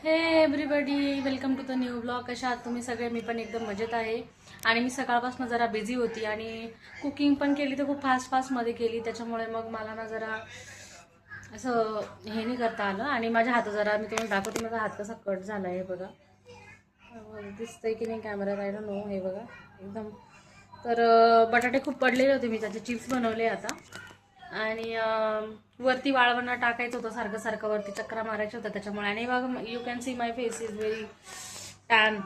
हे everybody, welcome to the new blog. कशा आहात तुम्ही सगळे? मी पण एकदम मजेत आहे. आणि मी सकाळपासून जरा बिझी होती आणि कुकिंग पण केली तर खूप फास्टमध्ये केली. त्याच्यामुळे मग मला ना जरा असं हे नाही करता आलं. आणि माझ्या हात जरा मी तुम्हाला दाखवते, माझा हात कसा कट झाला आहे बघा. दिसतंय की नाही कॅमेऱ्यात, आय डोंट नो. हे बघा एकदम. तर बटाटे खूप पडलेले होते, मी त्याचे चिप्स बनवले आता. आणि वरती वाळवणं टाकायचं होतं, सारखं सारखं वरती चक्रा मारायच्या होत्या त्याच्यामुळे. आणि बघा, you can see my face is very tan.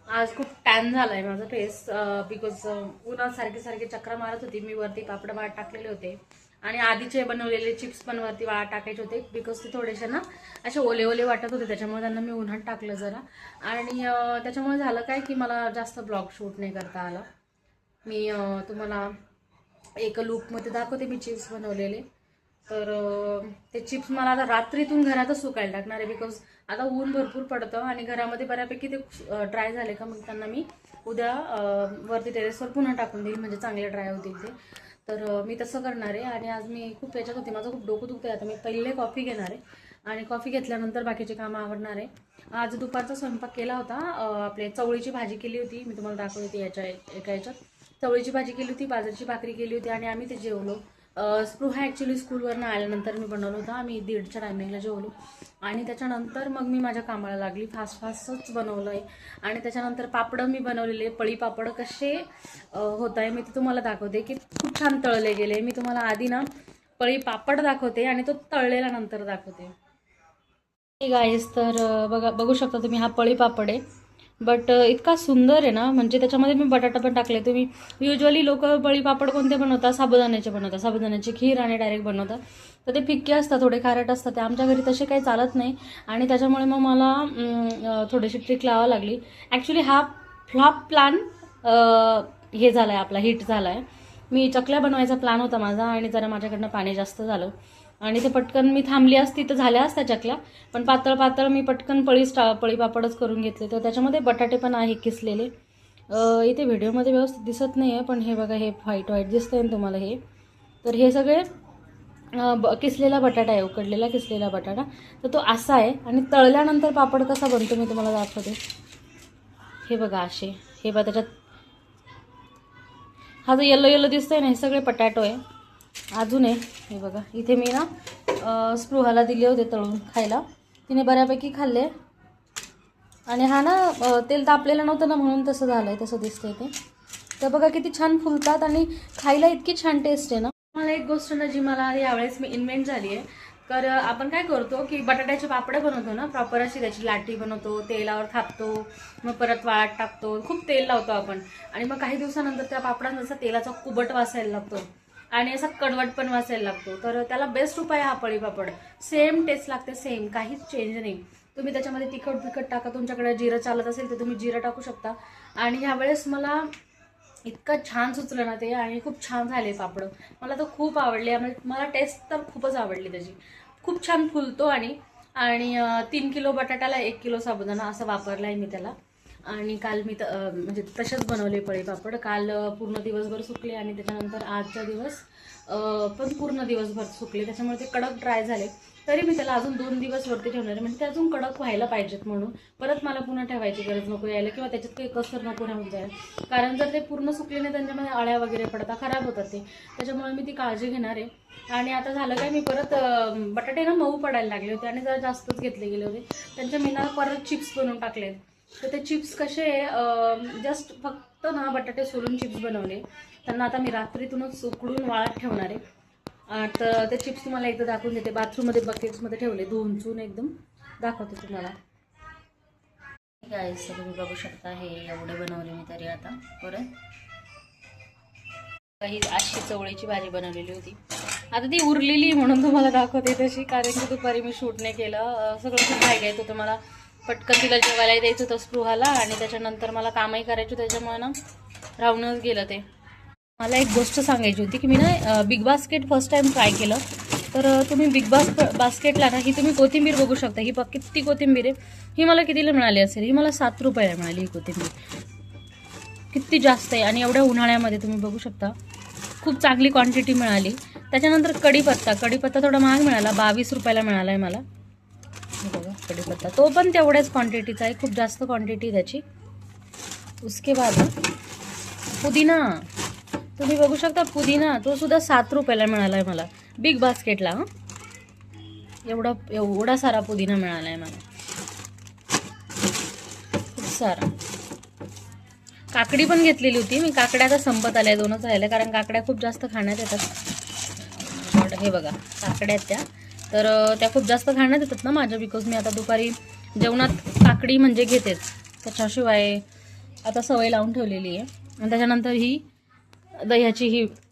आज खूप टॅन झालाय माझा फेस, बिकॉज उन्हात सारखे सारखे चक्रा मारत होती मी. वरती पापड वाट टाकलेले होते आणि आधीचे बनवलेले चिप्स पण वरती वाट टाकायचे होते, बिकॉज ते थोडेसे ना असे ओले ओले वाटत होते. त्याच्यामुळे त्यांना मी उन्हात टाकलं जरा. आणि त्याच्यामुळे झालं काय की मला जास्त ब्लॉग शूट नाही करता आला. मी तुम्हाला एक लूकमध्ये दाखवते मी चिप्स बनवलेले. तर ते चिप्स मला आता रात्रीतून घरातच सुकायला टाकणार आहे, बिकॉज आता ऊन भरपूर पडतं आणि घरामध्ये बऱ्यापैकी ते ड्राय झाले का मग त्यांना मी उद्या वरती टेरेसवर पुन्हा टाकून देईल, म्हणजे चांगले ड्राय होतील ते. तर मी तसं करणार आहे. आणि आज मी खूप याच्यात होते, माझं खूप डोकं दुखतं आहे. आता मी पहिले कॉफी घेणार आहे आणि कॉफी घेतल्यानंतर बाकीचे कामं आवडणार आहे. आज दुपारचा स्वयंपाक केला होता. आपले चवळीची भाजी केली होती, मी तुम्हाला दाखवली होती एका याच्यात. चवळीची भाजी केली होती, बाजरीची भाकरी केली होती आणि आम्ही ते जेवलो. स्पृहा ॲक्च्युली स्कूलवरनं आल्यानंतर मी बनवलं होतं. आम्ही 1:30च्या टायमिंगला जेवलो आणि त्याच्यानंतर मग मी माझ्या कामाला लागली. फास्टच बनवलं आहे. आणि त्याच्यानंतर पापडं मी बनवलेले, पळी पापड कसे होत आहे मी ते तुम्हाला दाखवते, की खूप छान तळले गेले. मी तुम्हाला आधी ना पळी पापड दाखवते आणि तो तळलेला नंतर दाखवते. गाईस, तर बघू शकता तुम्ही, हा पळी पापड आहे. बट इतका सुंदर आहे ना, म्हणजे त्याच्यामध्ये मी बटाटा पण टाकले. तुम्ही युजली लोक पळी पापड कोणते बनवतात? साबुदाण्याचे बनवतात, साबुदाण्याची खीर आणि डायरेक्ट बनवतात. तर ते फिक्के असतात, थोडे खारट असतात. ते आमच्या घरी तसे काही चालत नाही आणि त्याच्यामुळे मग मला थोडीशी ट्रिक लावावी लागली. ॲक्च्युली हा फ्लॉप प्लॅन हे झाला आहे, आपला हिट झाला आहे. मी चकल्या बनवायचा प्लॅन होता माझा आणि जरा माझ्याकडनं पाणी जास्त झालं आणि ते पटकन मी थांबली असती तर झाल्या असत्या चकल्या. पण पातळ पातळ मी पटकन पळी पापडच करून घेतले. तर त्याच्यामध्ये बटाटे पण आहे किसलेले. इथे व्हिडिओमध्ये व्यवस्थित दिसत नाही आहे, पण हे बघा, हे व्हाईट दिसतंय ना तुम्हाला हे. तर हे सगळे किसलेला बटाटा आहे, उकडलेला किसलेला बटाटा. तर तो असा आहे. आणि तळल्यानंतर पापड कसा बनतो मी तुम्हाला दाखवते. हे बघा असे, हे बघा त्याच्यात हा जो येलो येलो दिसतोय ना, हे सगळे पटॅटो आहे. अजून आहे हे बघा, इथे मी ना स्पृहाला दिले होते तळून खायला, तिने बऱ्यापैकी खाल्ले. आणि हा ना तेल तापलेलं नव्हतं ना, म्हणून तसं झालंय, तसं दिसतंय ते. तर बघा किती छान फुलतात आणि खायला इतकी छान टेस्ट आहे ना. मला एक गोष्ट ना जी मला यावेळेस मी इन्व्हेंट झाली आहे. तर आपण काय करतो की बटाट्याचे पापड बनवतो ना, प्रॉपर अशी त्याची लाटी बनवतो, तेलावर थापतो, मग परत वाळत टाकतो, खूप तेल लावतो आपण. आणि मग काही दिवसानंतर त्या पापडांचा असा तेलाचा कुबट वासायला लागतो आणि असा कडवट पण वासायला लागतो. तर त्याला बेस्ट उपाय हा पळी पापड. सेम टेस्ट लागते, सेम, काहीच चेंज नाही. तुम्ही त्याच्यामध्ये तिखट टाका, तुमच्याकडे जिरं चालत असेल तर तुम्ही जिरं टाकू शकता. आणि ह्यावेळेस मला इतकं छान सुचलं ना ते, आणि खूप छान झाले पापड. मला तर खूप आवडले, मला टेस्ट तर खूपच आवडली त्याची. खूप छान फुलतो. आणि 3 किलो बटाट्याला 1 किलो साबुदाणा असं वापरला आहे मी त्याला. आणि काल मी म्हणजे तसेच बनवले पळी पापड. काल पूर्ण दिवसभर सुकले आणि त्याच्यानंतर आजचा दिवस पण पूर्ण दिवसभर सुकले. त्याच्यामुळे ते कडक ड्राय झाले. तरी मी त्याला अजून 2 दिवस वरती ठेवणार आहे, म्हणजे ते अजून कडक व्हायला पाहिजेत म्हणून. परत मला पुन्हा ठेवायची गरज नको यायला, किंवा त्याच्यात काही कसर नको राहून जायला. कारण जर ते पूर्ण सुकले नाही, त्यांच्यामध्ये अळ्या वगैरे पडतात, खराब होतात ते. त्याच्यामुळे मी ती काळजी घेणार आहे. आणि आता झालं काय, मी परत बटाटे ना मऊ पडायला लागले होते आणि जरा जास्तच घेतले गेले होते. त्यांच्या मी ना परत चिप्स बनवून टाकले. तर ते चिप्स कसे जस्ट फक्त ना बटाटे सोलून चिप्स बनवले. त्यांना आता मी रात्रीतूनच उकडून वाळत ठेवणार आहे. तर ते चिप्स तुम्हाला एकदा दाखवून देते. बाथरूममध्ये बकेट्समध्ये ठेवले, धुवून एकदम दाखवते तुम्हाला. गाईस, तुम्ही बघू शकता, हे एवढे बनवले मी तरी आता. परत काही अशी चवळीची भाजी बनवलेली होती. आता ती उरलेली म्हणून तुम्हाला दाखवते तशी, कारण की दुपारी मी शूट नाही केलं. सगळं खूप काय होतं तुम्हाला. पटकन तिला जेवायला द्यायचं होतं स्पृहाला, आणि त्याच्यानंतर मला कामही करायचं, त्याच्यामुळे ना राहूनच गेलं ते. मला एक गोष्ट सांगायची होती की मी ना big basket first time try केलं. तर तुम्ही बिग बास्केटला ना, ही तुम्ही कोथिंबीर बघू शकता. ही किती कोथिंबीर आहे. ही मला कितीला मिळाली असेल? ही मला 7 रुपयाला मिळाली ही कोथिंबीर. किती जास्त आहे. आणि एवढ्या उन्हाळ्यामध्ये तुम्ही बघू शकता, खूप चांगली क्वांटिटी मिळाली. त्याच्यानंतर कढीपत्ता थोडा महाग मिळाला, 22 रुपयाला मिळाला आहे मला. बघा कढीपत्ता, तो पण तेवढ्याच क्वांटिटीचा आहे, खूप जास्त क्वांटिटी त्याची. उसके बाद पुदिना, तुम्ही बघू शकता पुदिना, तो सुद्धा 7 रुपयाला मिळाला आहे मला बिग बास्केटला. एवढा सारा पुदिना मिळाला आहे मला, खूप सारा. काकडी पण घेतलेली होती मी, काकड्या आता संपत आल्या, 2च राहिल्या, कारण काकड्या खूप जास्त खाण्यात येतात. हे बघा काकड्या त्या, तर त्या खूप जास्त खाण्यात येतात ना माझ्या, बिकॉज मी आता दुपारी जेवणात काकडी म्हणजे घेतेच, त्याच्याशिवाय आता सवय लावून ठेवलेली आहे. आणि त्याच्यानंतर ही दह्याची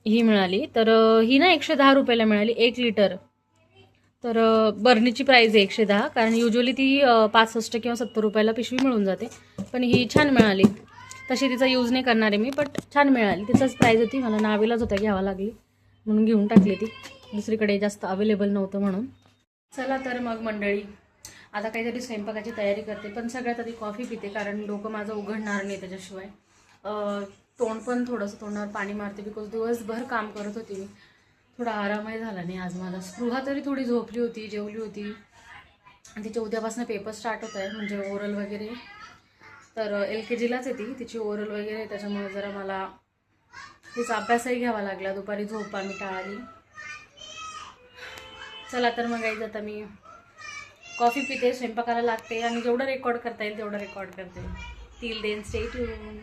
ही मिळाली, तर ही ना 110 रुपयाला मिळाली 1 लिटर. तर बर्नीची प्राईज आहे 110, कारण युजली ती 65 किंवा 70 रुपयाला पिशवी मिळून जाते, पण ही छान मिळाली. तशी तिचा यूज नाही करणार आहे मी, बट छान मिळाली. तिचाच प्राईज होती, मला नावीलाच होता घ्यावा लागली म्हणून घेऊन टाकली ती, दुसरीकडे जास्त अवेलेबल नव्हतं म्हणून. चला तर मग मंडळी, आता काहीतरी स्वयंपाकाची तयारी करते, पण सगळ्यात आधी कॉफी पिते, कारण डोकं माझं उघडणार नाही त्याच्याशिवाय. तोंड पण थोडंसं, तोंडावर पाणी मारते, बिकॉज दिवसभर काम करत होती मी, थोडा आरामही झाला नाही आज मला. स्पृहा तरी थोडी झोपली होती, जेवली होती, आणि तिच्या उद्यापासून पेपर स्टार्ट होत आहे, म्हणजे ओरल वगैरे. तर LKGलाच येते तिची ओरल वगैरे, त्याच्यामुळे जरा मला तिचा अभ्यासही घ्यावा लागला, दुपारी झोप आम्ही टाळली. चला तर मग गाईज, आता मी कॉफी पिते, स्वयंपाकाला लागते, आणि जेवढं रेकॉर्ड करता येईल तेवढं रेकॉर्ड करते. Till then stay tune.